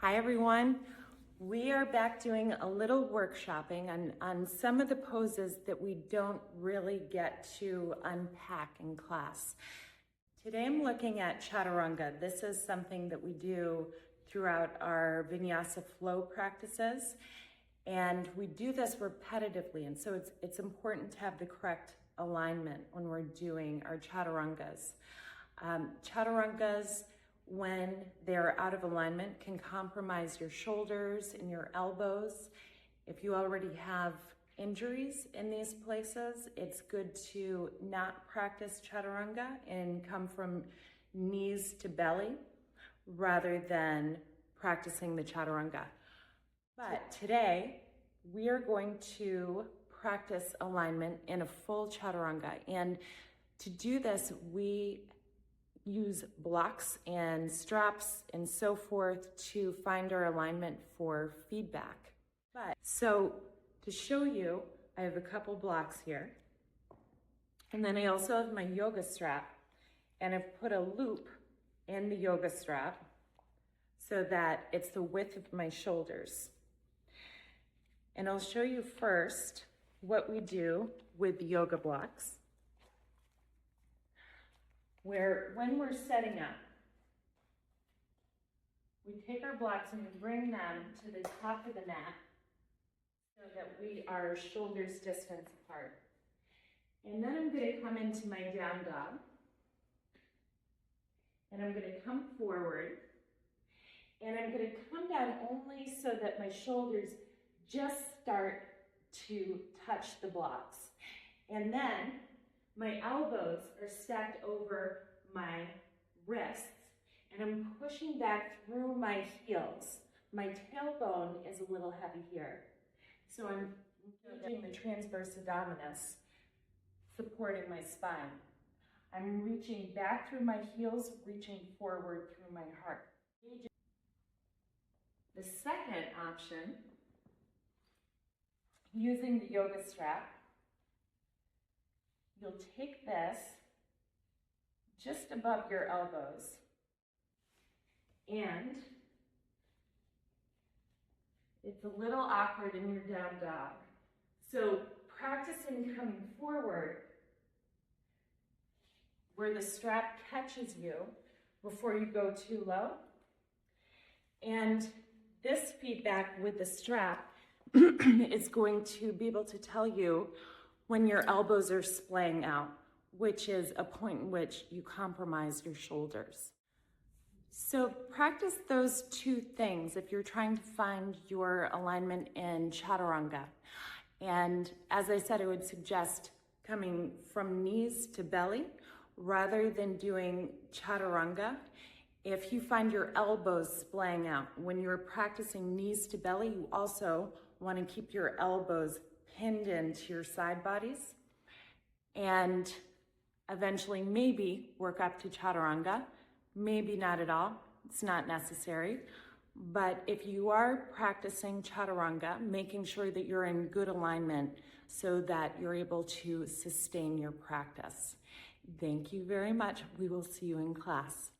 Hi everyone. We are back doing a little workshopping on some of the poses that we don't really get to unpack in class. Today I'm looking at Chaturanga. This is something that we do throughout our Vinyasa flow practices, and we do this repetitively, and so it's important to have the correct alignment when we're doing our Chaturangas. Chaturangas, when they're out of alignment, can compromise your shoulders and your elbows. If you already have injuries in these places, it's good to not practice Chaturanga and come from knees to belly rather than practicing the Chaturanga. But today, we are going to practice alignment in a full Chaturanga. And to do this, we use blocks and straps and so forth to find our alignment for feedback. So to show you, I have a couple blocks here. And then I also have my yoga strap, and I've put a loop in the yoga strap so that it's the width of my shoulders. And I'll show you first what we do with the yoga blocks, where when we're setting up, we take our blocks and we bring them to the top of the mat so that we are shoulders distance apart. And then I'm going to come into my down dog, and I'm going to come forward, and I'm going to come down only so that my shoulders just start to touch the blocks. And then my elbows are stacked over my wrists, and I'm pushing back through my heels. My tailbone is a little heavy here. So I'm engaging the transverse abdominis, supporting my spine. I'm reaching back through my heels, reaching forward through my heart. The second option, using the yoga strap, you'll take this just above your elbows, and it's a little awkward in your down dog. So practicing coming forward where the strap catches you before you go too low. And this feedback with the strap is going to be able to tell you when your elbows are splaying out, which is a point in which you compromise your shoulders. So practice those two things if you're trying to find your alignment in Chaturanga. And as I said, I would suggest coming from knees to belly rather than doing Chaturanga. If you find your elbows splaying out, when you're practicing knees to belly, you also want to keep your elbows pinned into your side bodies, and eventually maybe work up to Chaturanga, maybe not at all, it's not necessary. But if you are practicing Chaturanga, making sure that you're in good alignment so that you're able to sustain your practice. Thank you very much. We will see you in class.